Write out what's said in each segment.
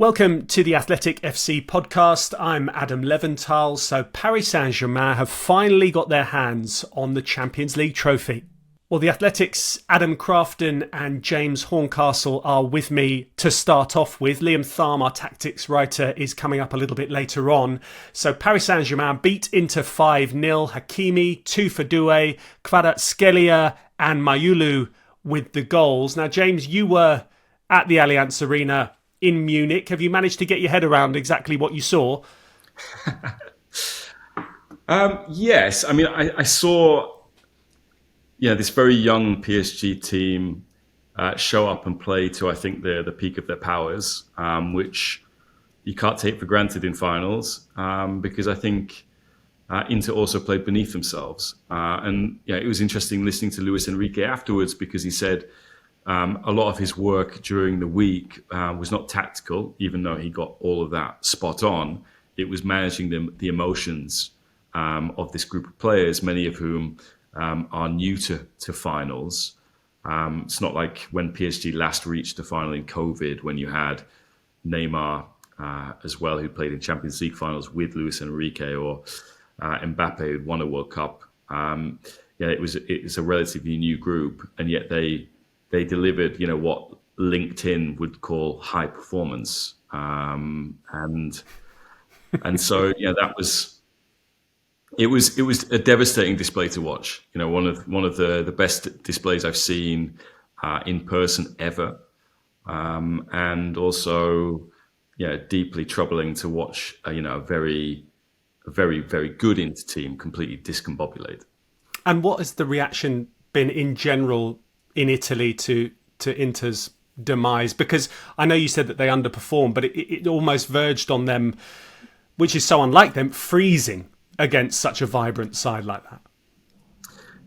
Welcome to the Athletic FC podcast. I'm Adam Leventhal. So Paris Saint-Germain have finally got their hands on the Champions League trophy. Well, the Athletic's Adam Crafton and James Horncastle are with me to start off with. Liam Tharme, our tactics writer, is coming up a little bit later on. So Paris Saint-Germain beat Inter 5-0. Hakimi, 2 for Doué, Kvaratskhelia and Mayulu with the goals. Now, James, you were at the Allianz Arena in Munich. Have you managed to get your head around exactly what you saw? Yes. I mean, I saw this very young PSG team show up and play to, I think, the peak of their powers, which you can't take for granted in finals, because I think Inter also played beneath themselves. It was interesting listening to Luís Enrique afterwards, because he said a lot of his work during the week was not tactical, even though he got all of that spot on. It was managing the emotions of this group of players, many of whom are new to finals. It's not like when PSG last reached the final in COVID, when you had Neymar as well, who played in Champions League finals with Luís Enrique, or Mbappe, who won a World Cup. It's a relatively new group, and yet they delivered, what LinkedIn would call high performance, and so that was. It was a devastating display to watch. One of the best displays I've seen in person ever, and also deeply troubling to watch. A very, very good Inter team completely discombobulate. And what has the reaction been in general in Italy to Inter's demise? Because I know you said that they underperformed, but it almost verged on them, which is so unlike them, freezing against such a vibrant side like that.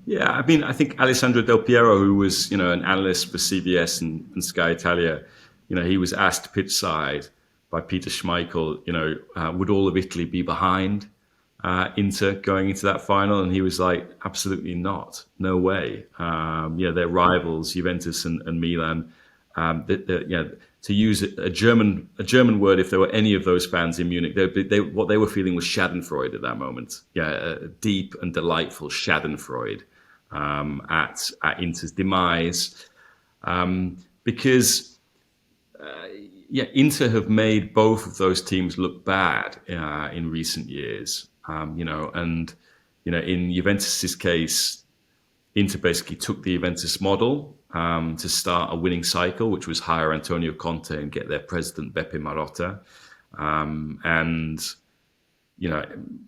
Yeah, I mean, I think Alessandro Del Piero, who was an analyst for CBS and Sky Italia, he was asked pitch side by Peter Schmeichel, would all of Italy be behind Inter going into that final? And he was like, absolutely not, no way. They're rivals, Juventus and Milan. To use a German word, if there were any of those fans in Munich, what they were feeling was Schadenfreude at that moment. A deep and delightful Schadenfreude at Inter's demise, because Inter have made both of those teams look bad in recent years. In Juventus's case, Inter basically took the Juventus model to start a winning cycle, which was hire Antonio Conte and get their president Beppe Marotta.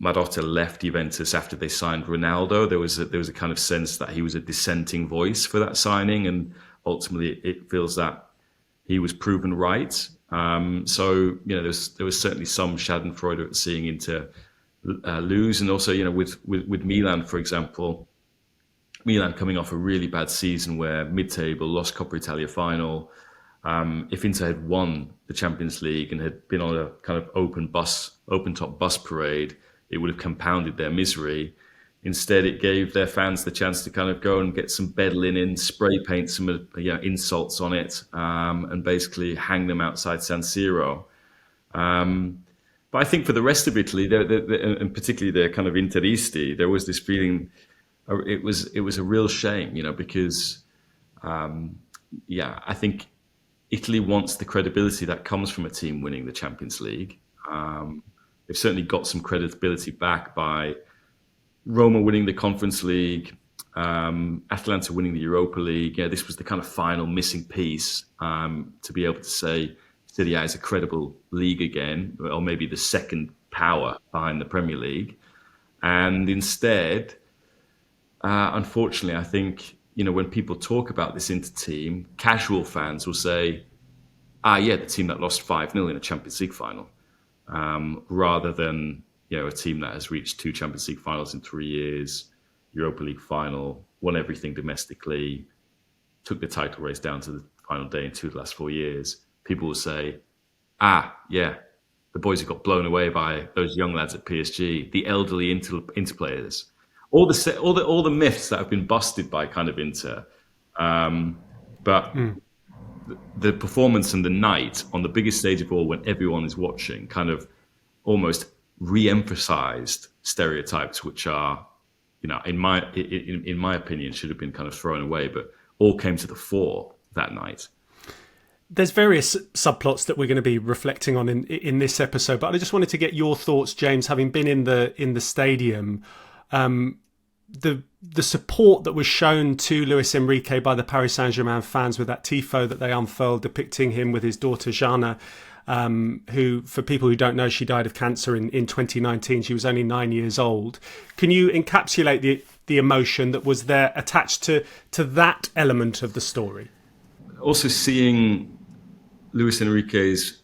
Marotta left Juventus after they signed Ronaldo. There was a kind of sense that he was a dissenting voice for that signing, and ultimately it feels that he was proven right. There was certainly some Schadenfreude at seeing Inter lose, and also with Milan, for example. Milan coming off a really bad season where mid-table, lost Coppa Italia final. If Inter had won the Champions League and had been on a kind of open-top bus parade, it would have compounded their misery. Instead, it gave their fans the chance to kind of go and get some bed linen, spray paint some insults on it, and basically hang them outside San Siro. But I think for the rest of Italy, and particularly the kind of Interisti, there was this feeling. It was a real shame, because I think Italy wants the credibility that comes from a team winning the Champions League. They've certainly got some credibility back by Roma winning the Conference League, Atalanta winning the Europa League. This was the kind of final missing piece to be able to say Serie A is a credible league again, or maybe the second power behind the Premier League. And instead, unfortunately, I think, when people talk about this Inter team, casual fans will say, the team that lost 5-0 in a Champions League final, rather than, a team that has reached 2 Champions League finals in 3 years, Europa League final, won everything domestically, took the title race down to the final day in 2 of the last 4 years. People will say, the boys who got blown away by those young lads at PSG, the elderly Inter players. All the myths that have been busted by kind of Inter, but the performance and the night on the biggest stage of all, when everyone is watching, kind of almost re-emphasized stereotypes, which are, in my opinion, should have been kind of thrown away, but all came to the fore that night. There's various subplots that we're going to be reflecting on in this episode, but I just wanted to get your thoughts, James, having been in the stadium. The support that was shown to Luis Enrique by the Paris Saint-Germain fans with that Tifo that they unfurled depicting him with his daughter Xana, who, for people who don't know, she died of cancer in 2019. She was only 9 years old. Can you encapsulate the emotion that was there attached to that element of the story? Also seeing Luis Enrique's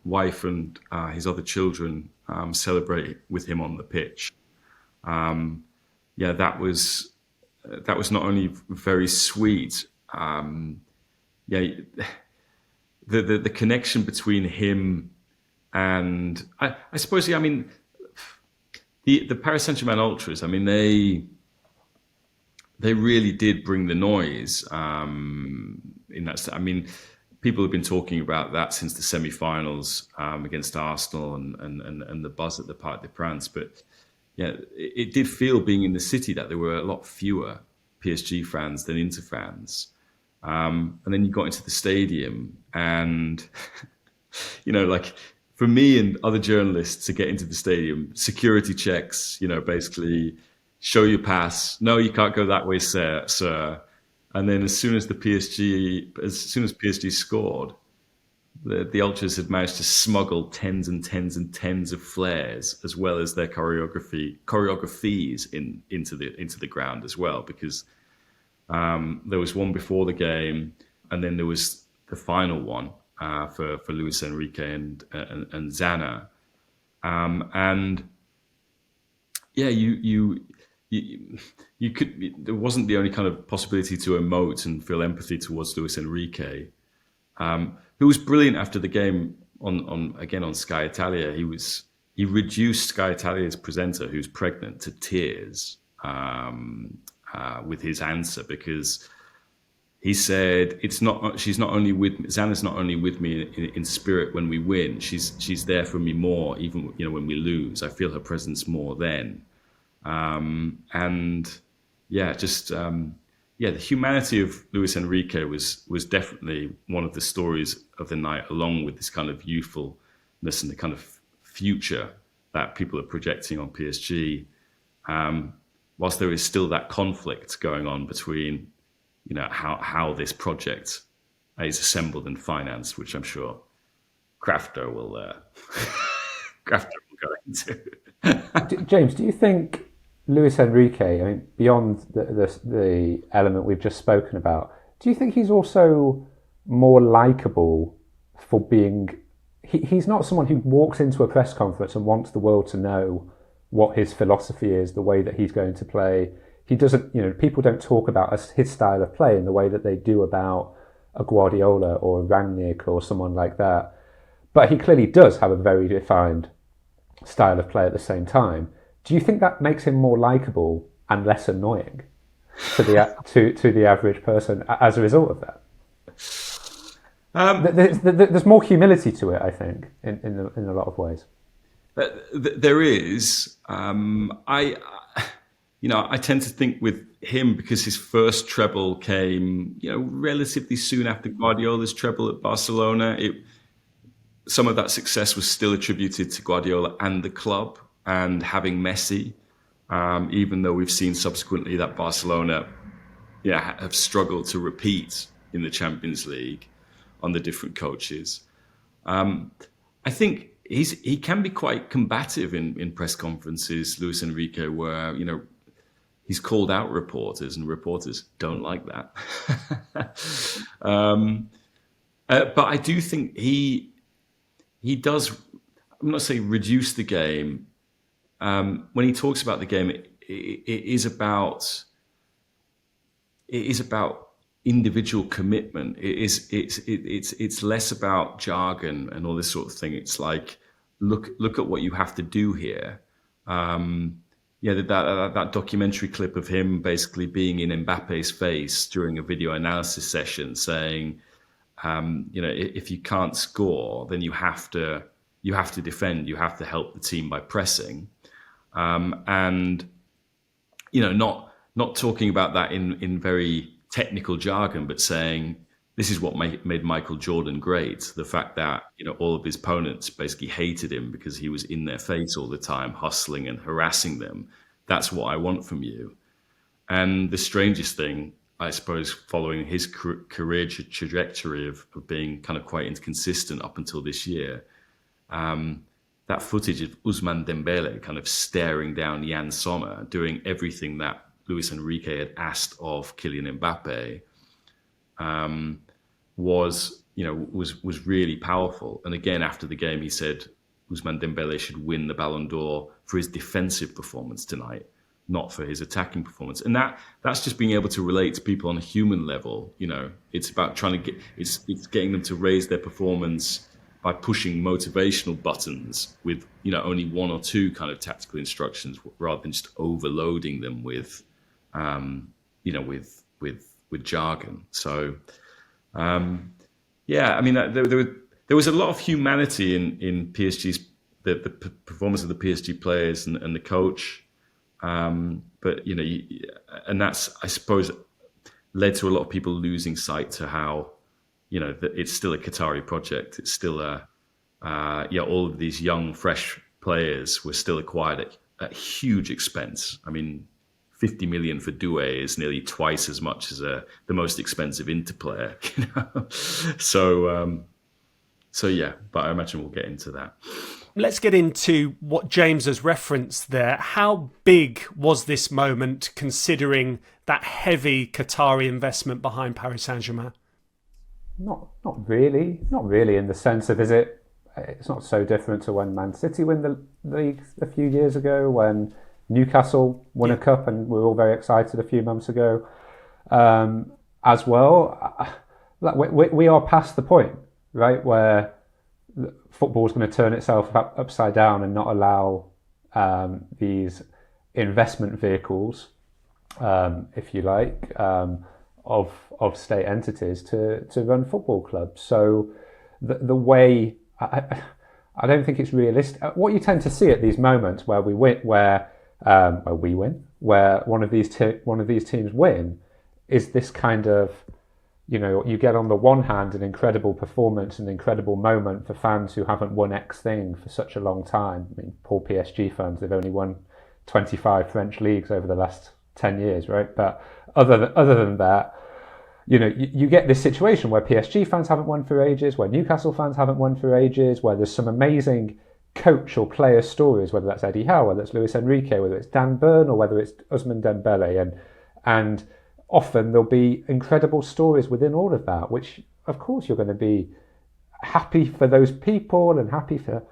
wife and his other children celebrate with him on the pitch. That was not only very sweet. The connection between him and I suppose, the Paris Saint-Germain ultras. I mean, they really did bring the noise in that. I mean, people have been talking about that since the semi-finals against Arsenal and the buzz at the Parc des Princes. But yeah, it did feel, being in the city, that there were a lot fewer PSG fans than Inter fans. And then you got into the stadium, and like for me and other journalists to get into the stadium, security checks, basically show your pass. No, you can't go that way, sir. And then as soon as PSG scored, the ultras had managed to smuggle tens and tens and tens of flares, as well as their choreographies into the ground as well, because there was one before the game, and then there was the final one for Luis Enrique and Xana, and yeah, you could. There wasn't the only kind of possibility to emote and feel empathy towards Luis Enrique, who was brilliant after the game on Sky Italia. He reduced Sky Italia's presenter, who's pregnant, to tears with his answer, because he said, Xana's not only with me in spirit when we win. She's there for me more, even when we lose. I feel her presence more then. The humanity of Luis Enrique was definitely one of the stories of the night, along with this kind of youthfulness and the kind of future that people are projecting on PSG. Whilst there is still that conflict going on between, how this project is assembled and financed, which I'm sure Crafton will go into. James, do you think Luis Enrique, beyond the element we've just spoken about, do you think he's also more likable for being... He's not someone who walks into a press conference and wants the world to know what his philosophy is, the way that he's going to play. He doesn't, people don't talk about his style of play in the way that they do about a Guardiola or a Rangnick or someone like that. But he clearly does have a very defined style of play at the same time. Do you think that makes him more likable and less annoying to the average person as a result of that? There's more humility to it, I think, in a lot of ways. There is. I tend to think with him, because his first treble came, relatively soon after Guardiola's treble at Barcelona. Some of that success was still attributed to Guardiola and the club and having Messi, even though we've seen subsequently that Barcelona have struggled to repeat in the Champions League under different coaches. I think he can be quite combative in press conferences, Luis Enrique, where, he's called out reporters, and reporters don't like that. But I do think he does, I'm not saying reduce the game. When he talks about the game, it is about individual commitment. It's less about jargon and all this sort of thing. It's like, look at what you have to do here. That documentary clip of him basically being in Mbappe's face during a video analysis session, saying, If you can't score, then you have to defend. You have to help the team by pressing, and not talking about that in very technical jargon, but saying this is what made Michael Jordan great. The fact that all of his opponents basically hated him because he was in their face all the time, hustling and harassing them. That's what I want from you. And the strangest thing, I suppose, following his career trajectory of being kind of quite inconsistent up until this year, that footage of Ousmane Dembele kind of staring down Yann Sommer, doing everything that Luis Enrique had asked of Kylian Mbappe, was really powerful. And again, after the game, he said Ousmane Dembele should win the Ballon d'Or for his defensive performance tonight, not for his attacking performance. And that's just being able to relate to people on a human level. It's about trying to it's getting them to raise their performance by pushing motivational buttons with only one or two kind of tactical instructions, rather than just overloading them with with jargon. So there was a lot of humanity in PSG's the performance of the PSG players and the coach. But and that's, I suppose, led to a lot of people losing sight to how that it's still a Qatari project. It's still all of these young, fresh players were still acquired at huge expense. I mean, 50 million for Doué is nearly twice as much as the most expensive Inter player. So yeah, but I imagine we'll get into that. Let's get into what James has referenced there. How big was this moment, considering that heavy Qatari investment behind Paris Saint-Germain? Not really in the sense of, it's not so different to when Man City won the league a few years ago, when Newcastle won a cup, and we were all very excited a few months ago as well. We are past the point, right, where football is going to turn itself upside down and not allow these investment vehicles, if you like, of state entities to run football clubs. So the way I don't think it's realistic. What you tend to see at these moments where we win, where one of these teams win, is this kind of, you get on the one hand an incredible performance, an incredible moment for fans who haven't won X thing for such a long time. I mean, poor PSG fans, they've only won 25 French leagues over the last 10 years, right? But other than that, you get this situation where PSG fans haven't won for ages, where Newcastle fans haven't won for ages, where there's some amazing coach or player stories, whether that's Eddie Howe, whether it's Luis Enrique, whether it's Dan Burn, or whether it's Ousmane Dembele, and often there'll be incredible stories within all of that, which of course you're going to be happy for those people and happy for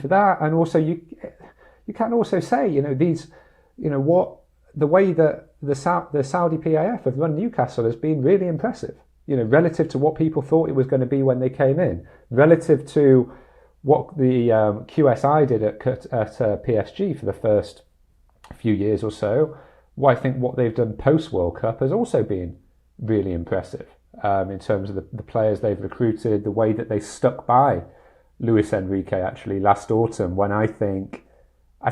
that. And also you can also say, the way that the Saudi PIF have run Newcastle has been really impressive, relative to what people thought it was going to be when they came in, relative to what the QSI did at PSG for the first few years or so. Well, I think what they've done post-World Cup has also been really impressive in terms of the players they've recruited, the way that they stuck by Luis Enrique actually last autumn, when I think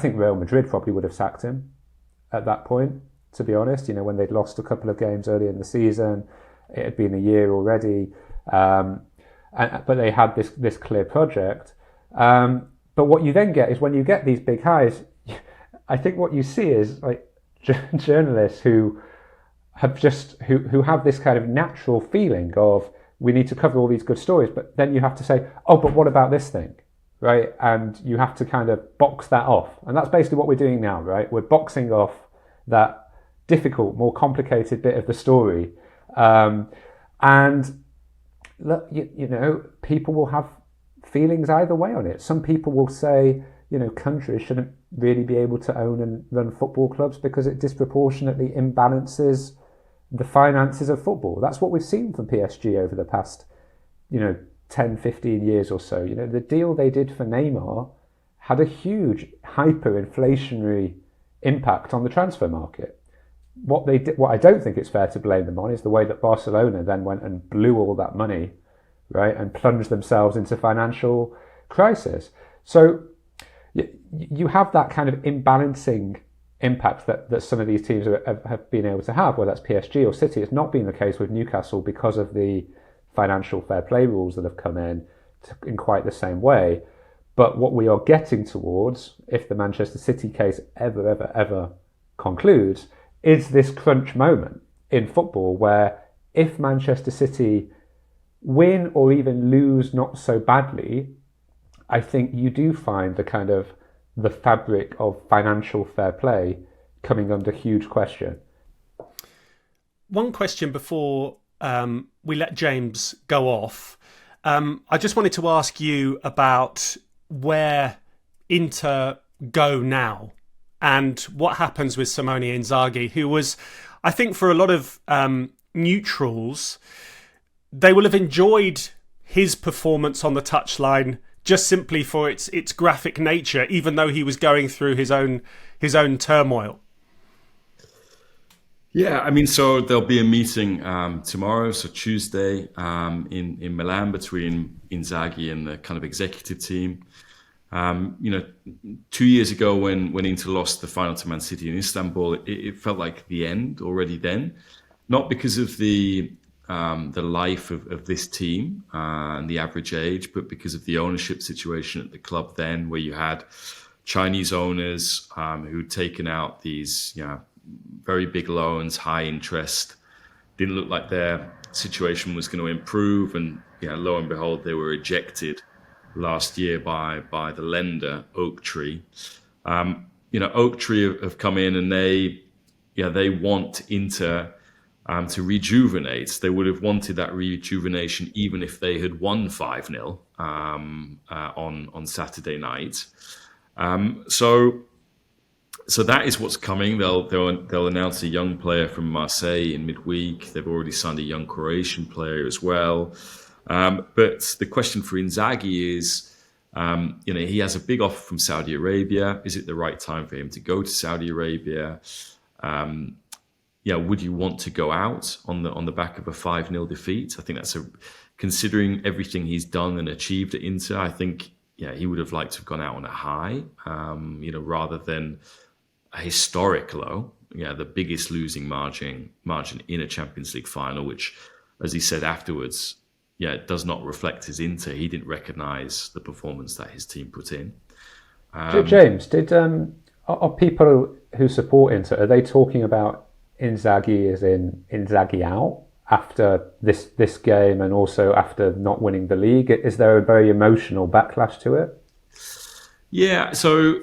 Real Madrid probably would have sacked him at that point, to be honest. When they'd lost a couple of games early in the season, it had been a year already, but they had this clear project. But what you then get is, when you get these big highs, I think what you see is like journalists who have this kind of natural feeling of, we need to cover all these good stories, but then you have to say, oh, but what about this thing, right? And you have to kind of box that off, and that's basically what we're doing now, right? We're boxing off that difficult, more complicated bit of the story, and look, people will have feelings either way on it. Some people will say, countries shouldn't really be able to own and run football clubs because it disproportionately imbalances the finances of football. That's what we've seen from PSG over the past, 10, 15 years or so. The deal they did for Neymar had a huge hyperinflationary impact on the transfer market. What I don't think it's fair to blame them on is the way that Barcelona then went and blew all that money right, and plunge themselves into financial crisis. So you have that kind of imbalancing impact that some of these teams have been able to have, whether that's PSG or City. It's not been the case with Newcastle because of the financial fair play rules that have come in quite the same way. But what we are getting towards, if the Manchester City case ever concludes, is this crunch moment in football where if Manchester City win or even lose not so badly, I think you do find the fabric of financial fair play coming under huge question. One question before we let James go off. I just wanted to ask you about where Inter go now and what happens with Simone Inzaghi, who was, I think for a lot of neutrals, they will have enjoyed his performance on the touchline just simply for its graphic nature, even though he was going through his own turmoil. Yeah, I mean, so there'll be a meeting tomorrow, so Tuesday, in Milan between Inzaghi and the kind of executive team. 2 years ago when Inter lost the final to Man City in Istanbul, it felt like the end already then, not because of the life of this team and the average age, but because of the ownership situation at the club then, where you had Chinese owners who'd taken out these very big loans, high interest. Didn't look like their situation was going to improve, and lo and behold, they were ejected last year by the lender Oaktree. Oaktree have come in and they want Inter to rejuvenate. They would have wanted that rejuvenation even if they had won 5-0 on Saturday night. So that is what's coming. They'll announce a young player from Marseille in midweek. They've already signed a young Croatian player as well. But the question for Inzaghi is, he has a big offer from Saudi Arabia. Is it the right time for him to go to Saudi Arabia? Would you want to go out on the back of a 5-0 defeat? I think considering everything he's done and achieved at Inter, I think he would have liked to have gone out on a high, rather than a historic low. The biggest losing margin in a Champions League final, which, as he said afterwards, it does not reflect his Inter. He didn't recognise the performance that his team put in. James, are people who support Inter, are they talking about Inzaghi as in Inzaghi out after this game and also after not winning the league? Is there a very emotional backlash to it? Yeah, so,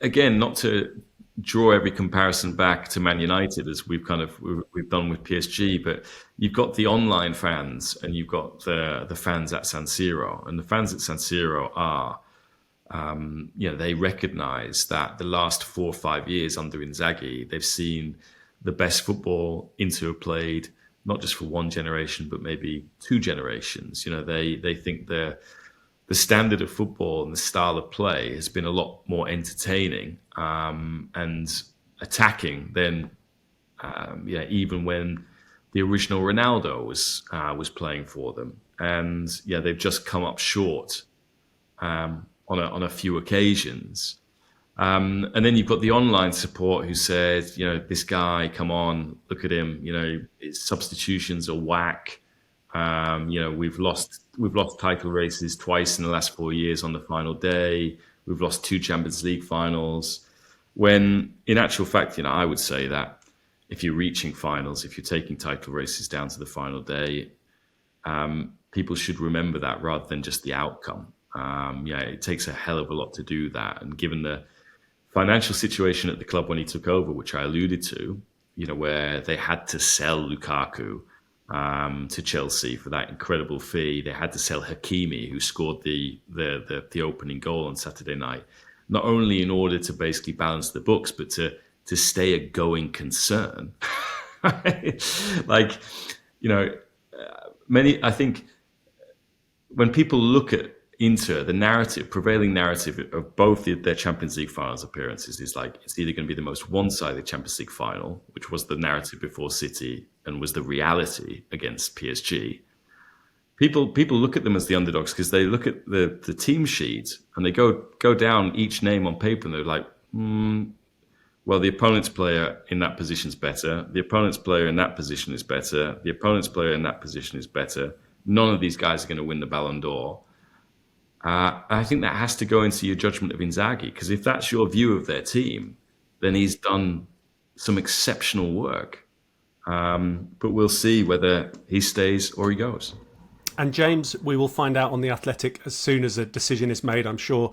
again, not to draw every comparison back to Man United as we've done with PSG, but you've got the online fans and you've got the fans at San Siro, and the fans at San Siro are, they recognise that the last 4 or 5 years under Inzaghi, they've seen the best football Inter have played, not just for one generation, but maybe 2 generations. They think the standard of football and the style of play has been a lot more entertaining and attacking than even when the original Ronaldo was playing for them. And they've just come up short on a few occasions. And then you've got the online support who said, this guy, come on, look at him, his substitutions are whack. We've lost title races twice in the last 4 years on the final day. We've lost 2 Champions League finals. When in actual fact, I would say that if you're reaching finals, if you're taking title races down to the final day, people should remember that rather than just the outcome. It takes a hell of a lot to do that. And given the financial situation at the club when he took over, which I alluded to, where they had to sell Lukaku to Chelsea for that incredible fee. They had to sell Hakimi, who scored the opening goal on Saturday night, not only in order to basically balance the books, but to stay a going concern. I think when people look at Inter, the prevailing narrative of both their Champions League finals appearances is like, it's either going to be the most one-sided Champions League final, which was the narrative before City and was the reality against PSG, people look at them as the underdogs because they look at the team sheet and they go down each name on paper and they're like, well, the opponent's player in that position is better. The opponent's player in that position is better. The opponent's player in that position is better. None of these guys are going to win the Ballon d'Or. I think that has to go into your judgment of Inzaghi, because if that's your view of their team, then he's done some exceptional work. But we'll see whether he stays or he goes. And James, we will find out on The Athletic as soon as a decision is made, I'm sure.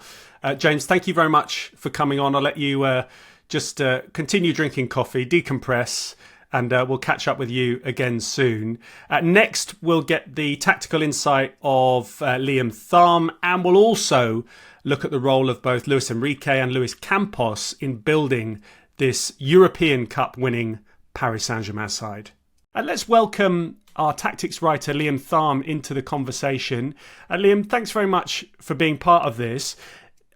James, thank you very much for coming on. I'll let you just continue drinking coffee, decompress, and we'll catch up with you again soon. Next, we'll get the tactical insight of Liam Tharme, and we'll also look at the role of both Luís Enrique and Luís Campos in building this European Cup winning Paris Saint-Germain side. And let's welcome our tactics writer Liam Tharme into the conversation. Liam, thanks very much for being part of this.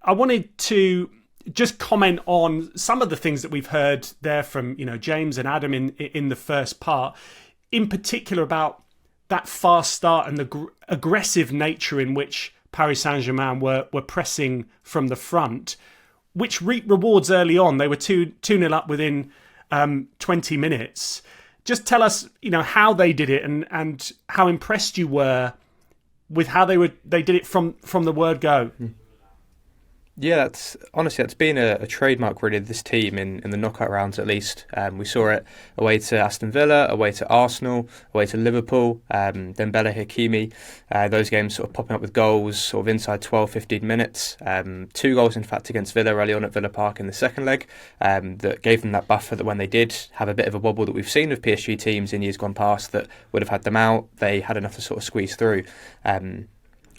I wanted to just comment on some of the things that we've heard there from James and Adam in the first part, in particular about that fast start and the aggressive nature in which Paris Saint-Germain were pressing from the front, which reaped rewards early on. They were 2-0 up within 20 minutes. Just tell us, how they did it and how impressed you were with how they did it from the word go. Yeah, that's been a trademark really of this team in the knockout rounds at least. We saw it away to Aston Villa, away to Arsenal, away to Liverpool, Dembele, Hakimi, those games sort of popping up with goals sort of inside 12-15 minutes. 2 goals in fact against Villa early on at Villa Park in the second leg that gave them that buffer that when they did have a bit of a wobble that we've seen with PSG teams in years gone past that would have had them out, they had enough to sort of squeeze through. And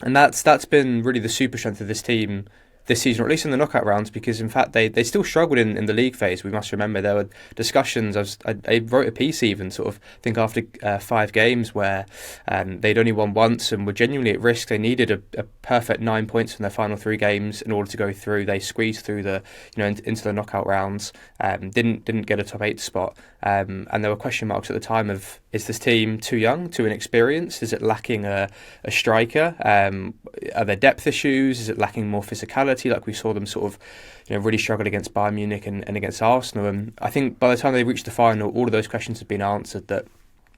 that's been really the super strength of this team this season, or at least in the knockout rounds, because in fact they still struggled in the league phase. We must remember there were discussions. I wrote a piece even sort of think after 5 games where they'd only won once and were genuinely at risk. They needed a perfect 9 points from their final 3 games in order to go through. They squeezed through into the knockout rounds. Didn't get a top 8 spot, and there were question marks at the time of, is this team too young, too inexperienced? Is it lacking a striker? Are there depth issues? Is it lacking more physicality? Like we saw them sort of really struggle against Bayern Munich and against Arsenal. And I think by the time they reached the final, all of those questions have been answered. That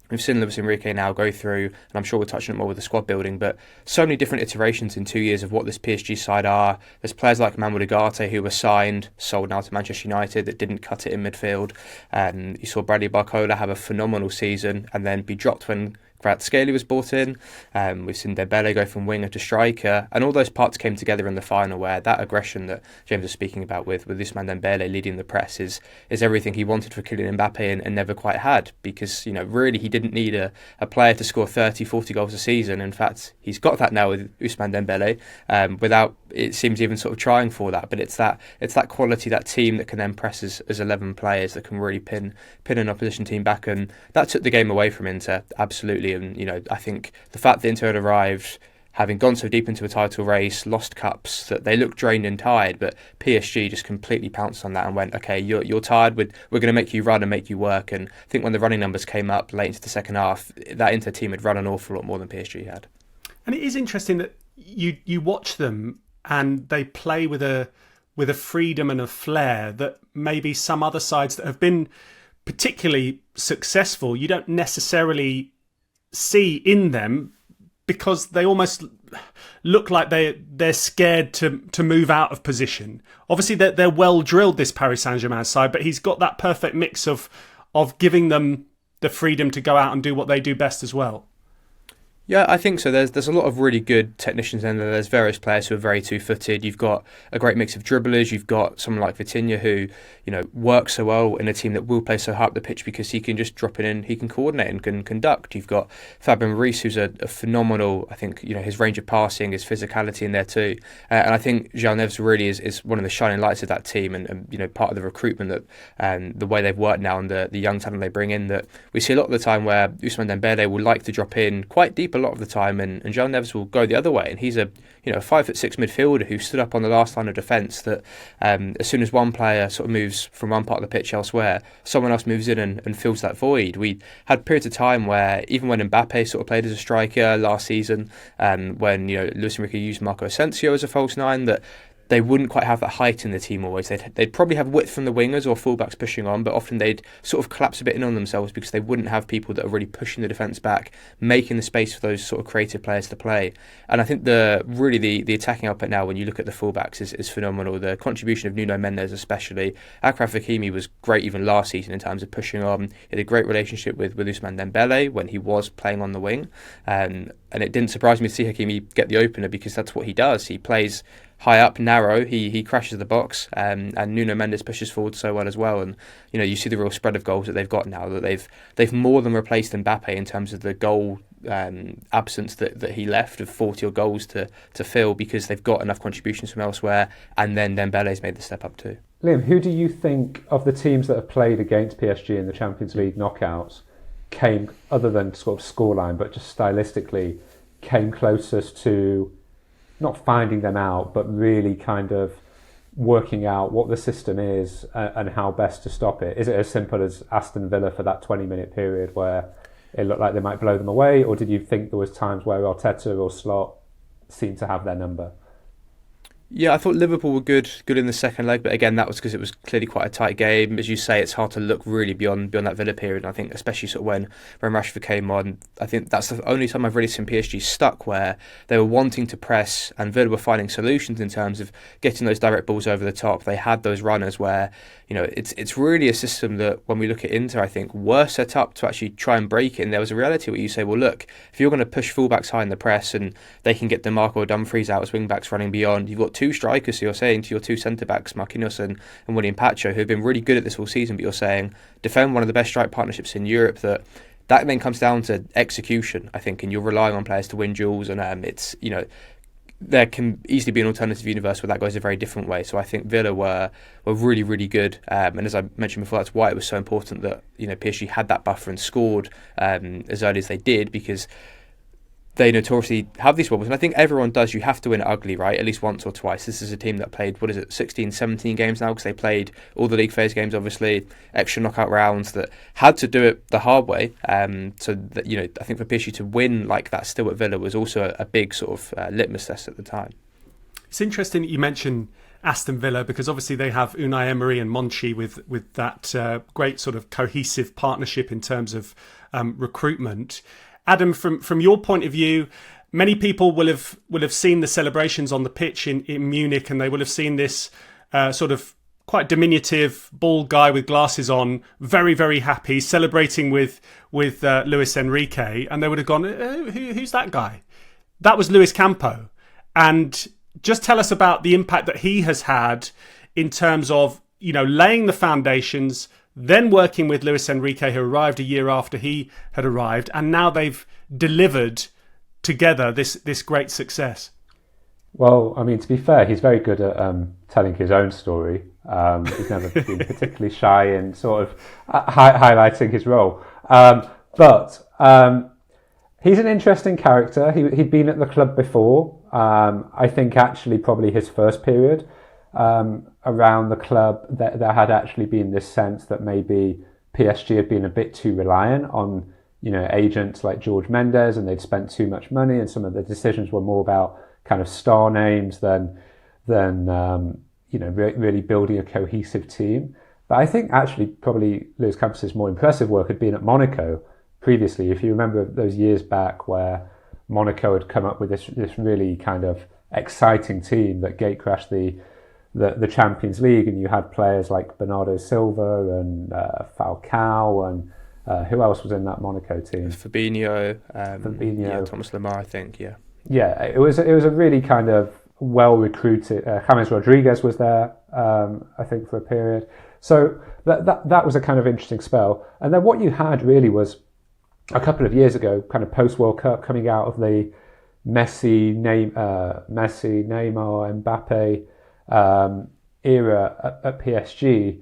we've seen Luís Enrique now go through, and I'm sure we'll touch on it more with the squad building, but so many different iterations in 2 years of what this PSG side are. There's players like Manuel Ugarte who were signed, sold now to Manchester United, that didn't cut it in midfield. You saw Bradley Barcola have a phenomenal season and then be dropped when Kvaratskhelia was brought in. We've seen Dembele go from winger to striker, and all those parts came together in the final where that aggression that James was speaking about with Ousmane Dembele leading the press is everything he wanted for Kylian Mbappe and never quite had, because really he didn't need a player to score 30-40 goals a season. In fact, he's got that now with Ousmane Dembele without, it seems, even sort of trying for that. But it's that quality, that team that can then press as 11 players that can really pin an opposition team back, and that took the game away from Inter, absolutely. And I think the fact that Inter had arrived, having gone so deep into a title race, lost cups, that they looked drained and tired, but PSG just completely pounced on that and went, okay, you're tired, we're going to make you run and make you work. And I think when the running numbers came up late into the second half, that Inter team had run an awful lot more than PSG had. And it is interesting that you watch them and they play with a freedom and a flair that maybe some other sides that have been particularly successful, you don't necessarily see in them, because they almost look like they're scared to move out of position. Obviously, they're well drilled, this Paris Saint-Germain side, but he's got that perfect mix of giving them the freedom to go out and do what they do best as well. Yeah, I think so. There's a lot of really good technicians in there. There's various players who are very two-footed. You've got a great mix of dribblers. You've got someone like Vitinha who, works so well in a team that will play so high up the pitch because he can just drop it in. He can coordinate and can conduct. You've got Fabien Ruiz, who's a phenomenal, I think, his range of passing, his physicality in there too. And I think Jean Neves really is one of the shining lights of that team, and part of the recruitment that the way they've worked now and the young talent they bring in, that we see a lot of the time where Ousmane Dembele will like to drop in quite deep a lot of the time, and João Neves will go the other way, and he's a 5'6" midfielder who stood up on the last line of defence. That as soon as one player sort of moves from one part of the pitch elsewhere, someone else moves in and fills that void. We had periods of time where even when Mbappe sort of played as a striker last season, when Luis Enrique used Marco Asensio as a false nine, that they wouldn't quite have that height in the team always. They'd probably have width from the wingers or fullbacks pushing on, but often they'd sort of collapse a bit in on themselves because they wouldn't have people that are really pushing the defence back, making the space for those sort of creative players to play. And I think the attacking output now, when you look at the fullbacks, is phenomenal. The contribution of Nuno Mendes especially. Achraf Hakimi was great even last season in terms of pushing on. He had a great relationship with Ousmane Dembele when he was playing on the wing. And it didn't surprise me to see Hakimi get the opener because that's what he does. He plays high up, narrow, he crashes the box, and Nuno Mendes pushes forward so well as well. And you see the real spread of goals that they've got now, that they've more than replaced Mbappe in terms of the goal absence that he left of 40 odd goals to fill, because they've got enough contributions from elsewhere, and then Dembele's made the step up too. Liam, who do you think of the teams that have played against PSG in the Champions League knockouts came, other than sort of scoreline, but just stylistically, came closest to not finding them out, but really kind of working out what the system is and how best to stop it? Is it as simple as Aston Villa for that 20-minute period where it looked like they might blow them away, or did you think there was times where Arteta or Slot seemed to have their number? Yeah, I thought Liverpool were good in the second leg, but again, that was because it was clearly quite a tight game. As you say, it's hard to look really beyond that Villa period. And I think especially sort of when Rashford came on, I think that's the only time I've really seen PSG stuck, where they were wanting to press and Villa were finding solutions in terms of getting those direct balls over the top. They had those runners where it's really a system that, when we look at Inter, I think were set up to actually try and break it. And there was a reality where you say, well, look, if you're going to push fullbacks high in the press and they can get DeMarco or Dumfries out as wing-backs running beyond, you've got two strikers, so you're saying to your two centre-backs, Marquinhos and William Pacho, who have been really good at this all season, but you're saying defend one of the best strike partnerships in Europe. That then comes down to execution, I think, and you're relying on players to win duels, and there can easily be an alternative universe where that goes a very different way. So I think Villa were really, really good. And as I mentioned before, that's why it was so important that PSG had that buffer and scored as early as they did, because they notoriously have these wobbles. And I think everyone does. You have to win it ugly, right? At least once or twice. This is a team that played, 16, 17 games now, because they played all the league phase games, obviously, extra knockout rounds, that had to do it the hard way. So that, I think for PSG to win like that still at Villa was also a big sort of litmus test at the time. It's interesting that you mention Aston Villa, because obviously they have Unai Emery and Monchi with that great sort of cohesive partnership in terms of recruitment. Adam, from your point of view, many people will have seen the celebrations on the pitch in Munich, and they will have seen this sort of quite diminutive, bald guy with glasses on, very, very happy, celebrating with Luis Enrique, and they would have gone, who's that guy? That was Luis Campo. And just tell us about the impact that he has had in terms of, laying the foundations, then working with Luis Enrique, who arrived a year after he had arrived, and now they've delivered together this great success. Well, I mean, to be fair, he's very good at telling his own story. He's never been particularly shy in sort of highlighting his role. But he's an interesting character. He'd been at the club before. I think actually probably his first period around the club, there had actually been this sense that maybe PSG had been a bit too reliant on agents like George Mendes, and they'd spent too much money, and some of the decisions were more about kind of star names than really building a cohesive team. But I think actually probably Luís Campos' more impressive work had been at Monaco previously. If you remember those years back where Monaco had come up with this really kind of exciting team that gatecrashed the Champions League, and you had players like Bernardo Silva and Falcao, and who else was in that Monaco team? Fabinho, Thomas Lemar, I think. Yeah, it was a really kind of well recruited. James Rodriguez was there, I think, for a period. So that was a kind of interesting spell. And then what you had really was a couple of years ago, kind of post World Cup, coming out of the Messi, Neymar, Mbappe era at PSG.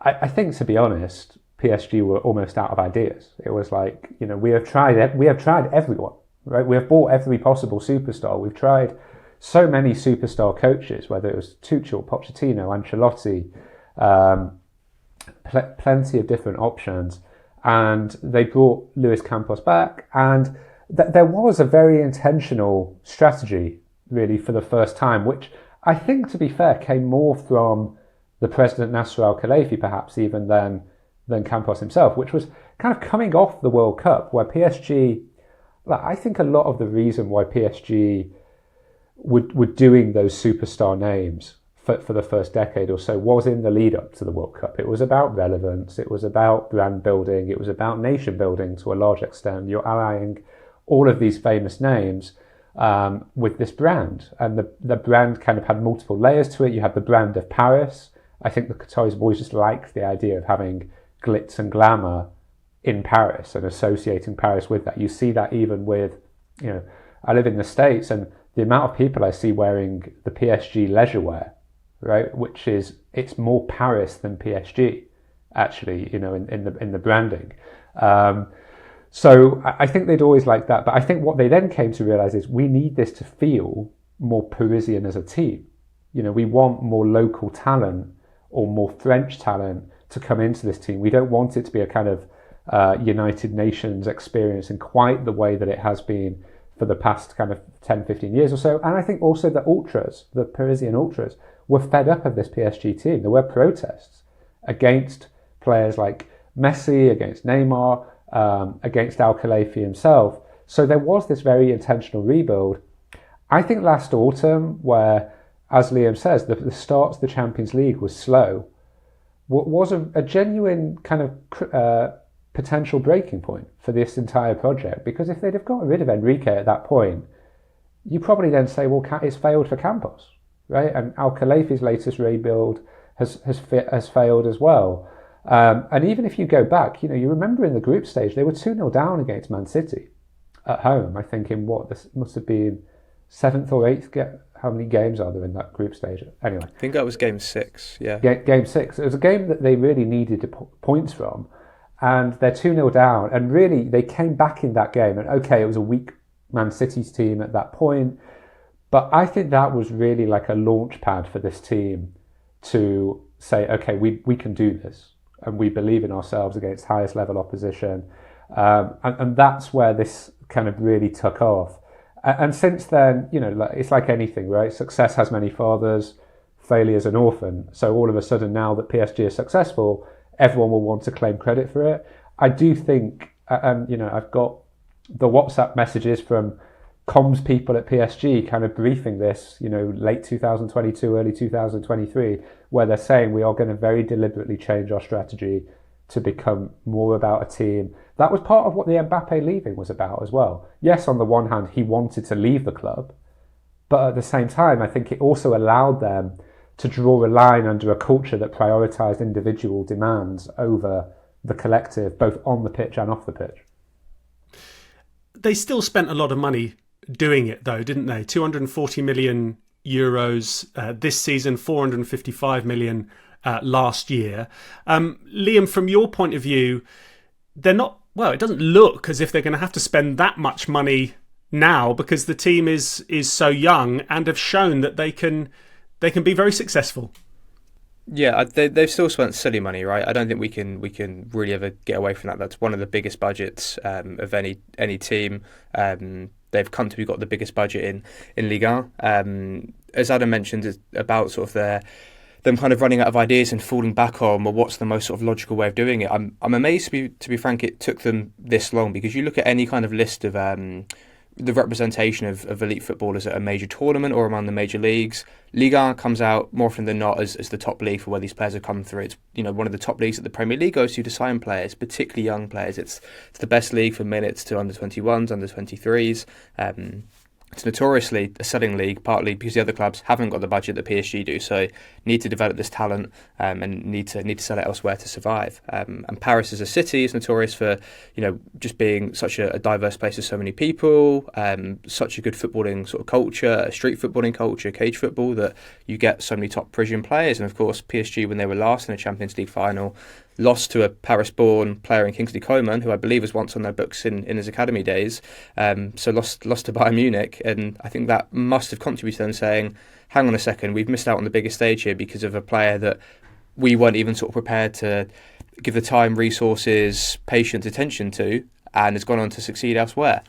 I think, to be honest, PSG were almost out of ideas. It was like, we have tried everyone. right? We have bought every possible superstar. We've tried so many superstar coaches, whether it was Tuchel, Pochettino, Ancelotti, plenty of different options. And they brought Luís Campos back. And there was a very intentional strategy, really, for the first time, which I think, to be fair, came more from the president, Nasser Al-Khelaifi, perhaps even than Campos himself, which was kind of coming off the World Cup, where PSG, I think a lot of the reason why PSG were doing those superstar names for the first decade or so was in the lead up to the World Cup. It was about relevance, it was about brand building, it was about nation building to a large extent. You're allying all of these famous names with this brand, and the brand kind of had multiple layers to it. You had the brand of Paris. I think the Qataris have always just liked the idea of having glitz and glamour in Paris and associating Paris with that. You see that even with, I live in the States, and the amount of people I see wearing the PSG leisure wear, right, which is, it's more Paris than PSG, actually, in the branding. So I think they'd always liked that. But I think what they then came to realize is we need this to feel more Parisian as a team. We want more local talent or more French talent to come into this team. We don't want it to be a kind of United Nations experience in quite the way that it has been for the past kind of 10, 15 years or so. And I think also the ultras, the Parisian ultras, were fed up of this PSG team. There were protests against players like Messi, against Neymar, against Al-Khelaifi himself. So there was this very intentional rebuild. I think last autumn, where, as Liam says, the start to the Champions League was slow, was a genuine kind of potential breaking point for this entire project. Because if they'd have gotten rid of Enrique at that point, you probably then say, well, it's failed for Campos, right? And Al-Khelaifi's latest rebuild has failed as well. And even if you go back, you remember in the group stage, they were 2-0 down against Man City at home, I think in this must have been 7th or 8th. How many games are there in that group stage? Anyway. I think that was game 6, yeah. Game 6. It was a game that they really needed points from, and they're 2-0 down, and really they came back in that game, and okay, it was a weak Man City's team at that point, but I think that was really like a launch pad for this team to say, okay, we can do this, and we believe in ourselves against highest level opposition. And that's where this kind of really took off. And since then, it's like anything, right? Success has many fathers, failure's an orphan. So all of a sudden now that PSG is successful, everyone will want to claim credit for it. I do think, I've got the WhatsApp messages from comms people at PSG kind of briefing this, late 2022, early 2023, where they're saying we are going to very deliberately change our strategy to become more about a team. That was part of what the Mbappe leaving was about as well. Yes, on the one hand, he wanted to leave the club, but at the same time, I think it also allowed them to draw a line under a culture that prioritised individual demands over the collective, both on the pitch and off the pitch. They still spent a lot of money doing it, though, didn't they? 240 million euros this season, 455 million last year. Liam, from your point of view, they're not, well, it doesn't look as if they're going to have to spend that much money now, because the team is so young and have shown that they can be very successful. Yeah, they've still spent silly money, right? I don't think we can really ever get away from that. That's one of the biggest budgets of any team. They've comfortably got the biggest budget in Ligue 1. As Adam mentioned, it's about sort of them kind of running out of ideas and falling back on, well, what's the most sort of logical way of doing it. I'm amazed, to be frank, it took them this long, because you look at any kind of list of the representation of elite footballers at a major tournament or among the major leagues. Ligue 1 comes out more often than not as the top league for where these players have come through. It's one of the top leagues that the Premier League goes to sign players, particularly young players. It's the best league for minutes to under 21s, under 23s. It's notoriously a selling league, partly because the other clubs haven't got the budget that PSG do, so need to develop this talent and need to sell it elsewhere to survive. And Paris as a city is notorious for just being such a diverse place with so many people, such a good footballing sort of culture, street footballing culture, cage football, that you get so many top Parisian players. And of course PSG, when they were last in a Champions League final, lost to a Paris-born player in Kingsley Coman, who I believe was once on their books in his academy days. So lost to Bayern Munich, and I think that must have contributed to them saying, hang on a second, we've missed out on the biggest stage here because of a player that we weren't even sort of prepared to give the time, resources, patience, attention to, and has gone on to succeed elsewhere.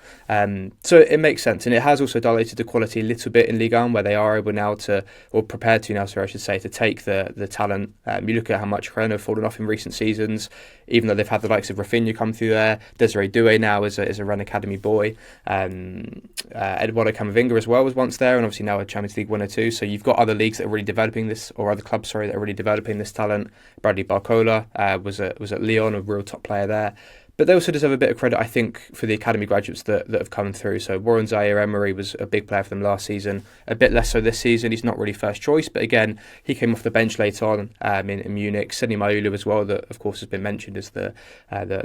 So it makes sense, and it has also dilated the quality a little bit in Ligue 1, where they are able now to, or prepared to now, sorry, I should say, to take the talent. You look at how much Rennes have fallen off in recent seasons, even though they've had the likes of Rafinha come through there. Desiree Doué now is a Rennes Academy boy. Eduardo Camavinga as well was once there, and obviously now a Champions League winner too. So you've got other leagues that are really developing this, or other clubs, sorry, that are really developing this talent. Bradley Barcola was at Lyon, a real top player there. But they also deserve a bit of credit, I think, for the academy graduates that have come through. So Warren Zaire-Emery was a big player for them last season, a bit less so this season. He's not really first choice, but again, he came off the bench late on in Munich. Seni Maulu as well, that of course has been mentioned as the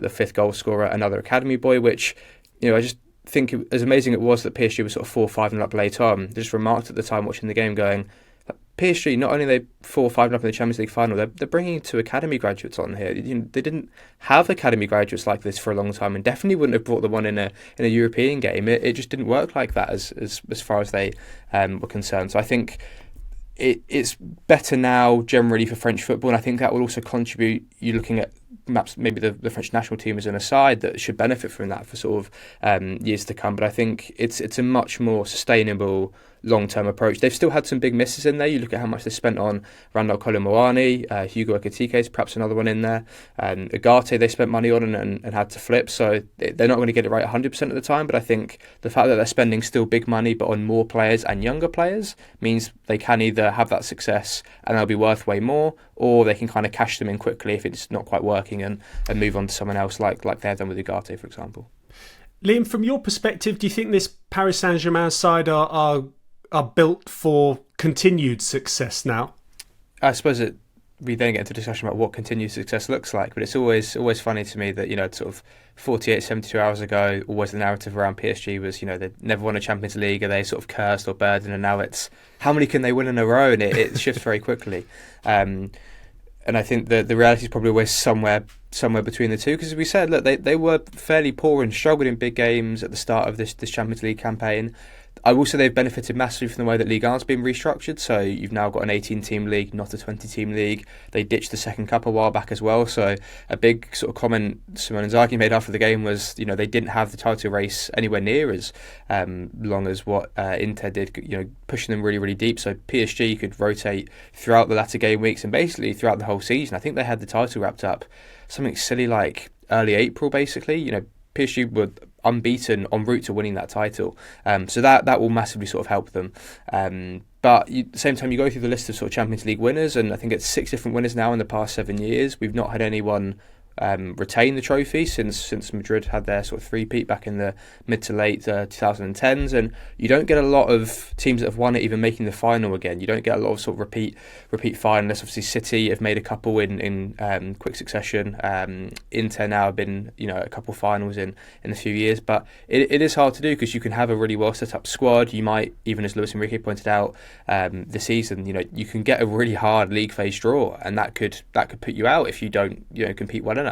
fifth goal scorer, another academy boy, which, I just think as amazing it was that PSG was sort of 4-5 up late on. I just remarked at the time watching the game going, PSG, not only are they 4-5 up in the Champions League final, they're bringing two academy graduates on here. They didn't have academy graduates like this for a long time, and definitely wouldn't have brought them on in a European game. It just didn't work like that as far as they were concerned. So I think it's better now generally for French football, and I think that will also contribute. You're looking at perhaps maybe the French national team as an aside that should benefit from that for sort of years to come. But I think it's a much more sustainable long-term approach. They've still had some big misses in there. You look at how much they spent on Randall Kolomoani, Hugo Ekitike is perhaps another one in there. Ugarte they spent money on and had to flip, so they're not going to get it right 100% of the time, but I think the fact that they're spending still big money but on more players and younger players means they can either have that success and they'll be worth way more, or they can kind of cash them in quickly if it's not quite working and move on to someone else like they've done with Ugarte, for example. Liam, from your perspective, do you think this Paris Saint-Germain side are built for continued success now? I suppose we then get into a discussion about what continued success looks like, but it's always funny to me that, sort of 48, 72 hours ago, always the narrative around PSG was, they never won a Champions League, are they sort of cursed or burdened, and now it's how many can they win in a row, and it shifts very quickly. And I think the reality is probably always somewhere between the two, because as we said, look, they were fairly poor and struggled in big games at the start of this Champions League campaign. I will say they've benefited massively from the way that Ligue 1's been restructured, so you've now got an 18-team league, not a 20-team league. They ditched the second cup a while back as well, so a big sort of comment Simone Inzaghi made after the game was, they didn't have the title race anywhere near as long as what Inter did, pushing them really, really deep, so PSG could rotate throughout the latter game weeks and basically throughout the whole season. I think they had the title wrapped up something silly like early April, basically. PSG were unbeaten en route to winning that title, so that will massively sort of help them. But at the same time, you go through the list of sort of Champions League winners, and I think it's 6 different winners now in the past 7 years. We've not had anyone retain the trophy since Madrid had their sort of three-peat back in the mid to late 2010s, and you don't get a lot of teams that have won it even making the final again. You don't get a lot of sort of repeat finalists. Obviously City have made a couple in quick succession. Inter now have been a couple finals in a few years, but it is hard to do because you can have a really well set up squad. You might, even as Luis Enrique pointed out this season, you can get a really hard league phase draw, and that could put you out if you don't compete well enough.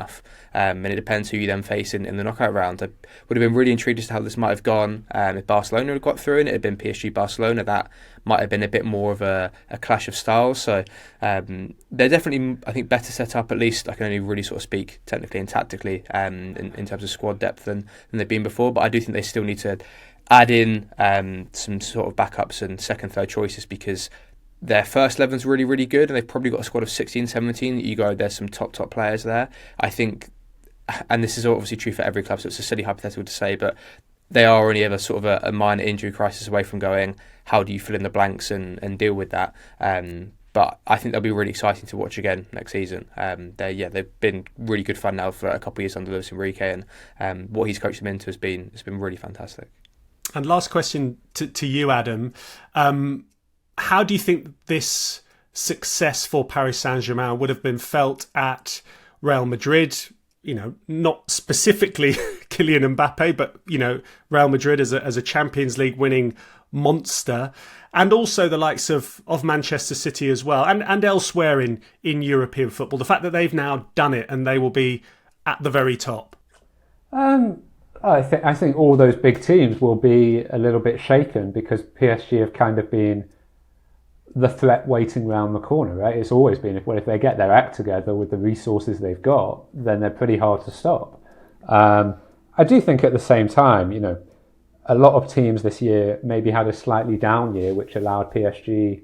And it depends who you then face in the knockout round. I would have been really intrigued as to how this might have gone if Barcelona had got through and it had been PSG-Barcelona. That might have been a bit more of a clash of styles. So they're definitely, I think, better set up. At least I can only really sort of speak technically and tactically in terms of squad depth than they've been before. But I do think they still need to add in some sort of backups and second, third choices, because their first 11's really, really good, and they've probably got a squad of 16, 17. You go, there's some top players there. I think, and this is obviously true for every club, so it's a silly hypothetical to say, but they are only ever sort of a minor injury crisis away from going, how do you fill in the blanks and deal with that? But I think they'll be really exciting to watch again next season. They've been really good fun now for a couple of years under Luis Enrique, and what he's coached them into has been really fantastic. And last question to you, Adam. How do you think this success for Paris Saint-Germain would have been felt at Real Madrid? Not specifically Kylian Mbappe, but Real Madrid as a Champions League winning monster, and also the likes of Manchester City as well, and elsewhere in European football. The fact that they've now done it and they will be at the very top. I think all those big teams will be a little bit shaken because PSG have kind of been the threat waiting round the corner, right? It's always been if they get their act together with the resources they've got, then they're pretty hard to stop. I do think at the same time, a lot of teams this year maybe had a slightly down year, which allowed PSG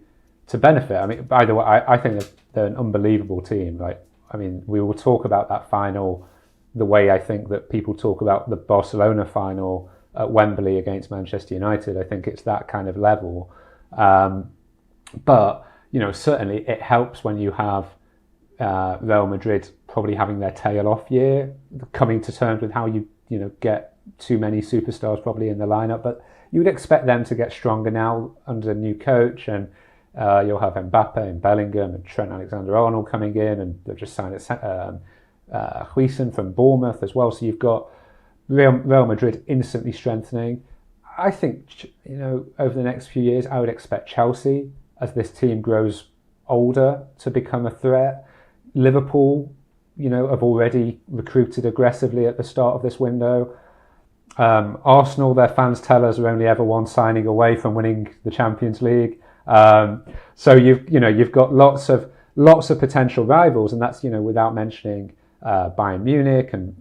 to benefit. I mean, by the way, I think they're an unbelievable team. Right? I mean, we will talk about that final the way I think that people talk about the Barcelona final at Wembley against Manchester United. I think it's that kind of level. But, certainly it helps when you have Real Madrid probably having their tail off year, coming to terms with how you get too many superstars probably in the lineup. But you would expect them to get stronger now under a new coach, and you'll have Mbappe and Bellingham and Trent Alexander-Arnold coming in, and they've just signed Huijsen from Bournemouth as well. So you've got Real Madrid instantly strengthening. I think, over the next few years, I would expect Chelsea, as this team grows older, to become a threat. Liverpool, have already recruited aggressively at the start of this window. Arsenal, their fans tell us, are only ever one signing away from winning the Champions League. So you've got lots of potential rivals, and that's without mentioning Bayern Munich and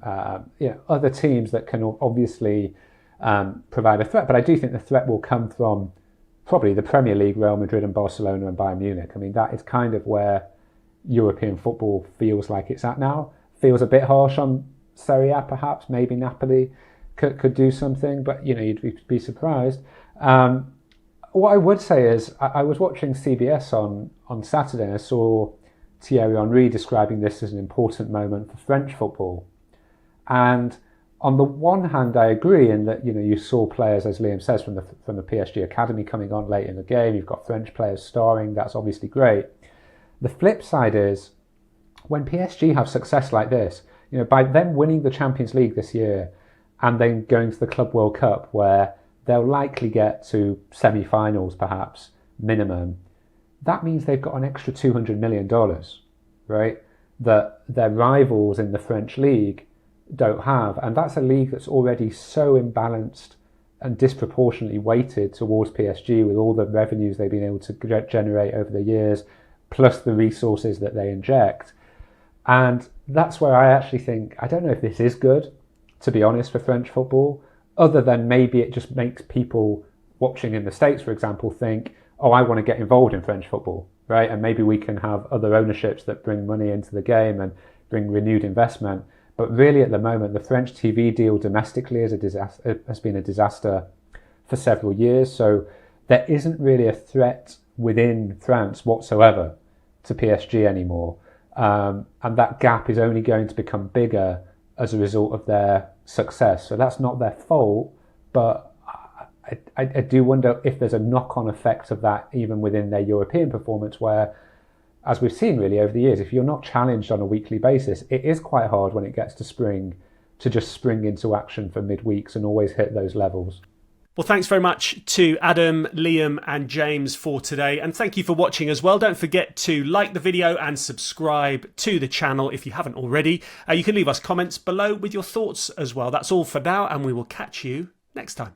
other teams that can obviously provide a threat. But I do think the threat will come from probably the Premier League, Real Madrid and Barcelona and Bayern Munich. I mean, that is kind of where European football feels like it's at now. Feels a bit harsh on Serie A, perhaps. Maybe Napoli could do something, but you'd be surprised. What I would say is, I was watching CBS on Saturday, and I saw Thierry Henry describing this as an important moment for French football. And on the one hand, I agree in that you saw players, as Liam says, from the PSG academy coming on late in the game. You've got French players starring. That's obviously great. The flip side is, when PSG have success like this, by them winning the Champions League this year and then going to the Club World Cup, where they'll likely get to semi-finals, perhaps minimum, that means they've got an extra $200 million, right? That their rivals in the French league don't have. And that's a league that's already so imbalanced and disproportionately weighted towards PSG, with all the revenues they've been able to generate over the years, plus the resources that they inject. And that's where I actually think, I don't know if this is good, to be honest, for French football, other than maybe it just makes people watching in the States, for example, think, oh, I want to get involved in French football, right? And maybe we can have other ownerships that bring money into the game and bring renewed investment. But really, at the moment, the French TV deal domestically has been a disaster for several years. So there isn't really a threat within France whatsoever to PSG anymore. And that gap is only going to become bigger as a result of their success. So that's not their fault, but I do wonder if there's a knock-on effect of that even within their European performance, where, as we've seen really over the years, if you're not challenged on a weekly basis, it is quite hard when it gets to spring to just spring into action for midweeks and always hit those levels. Well, thanks very much to Adam, Liam and James for today. And thank you for watching as well. Don't forget to like the video and subscribe to the channel if you haven't already. You can leave us comments below with your thoughts as well. That's all for now, and we will catch you next time.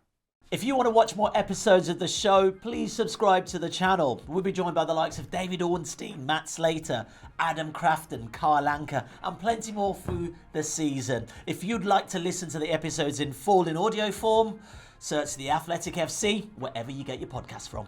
If you want to watch more episodes of the show, please subscribe to the channel. We'll be joined by the likes of David Ornstein, Matt Slater, Adam Crafton, Carl Anker, and plenty more through the season. If you'd like to listen to the episodes in full in audio form, search The Athletic FC wherever you get your podcasts from.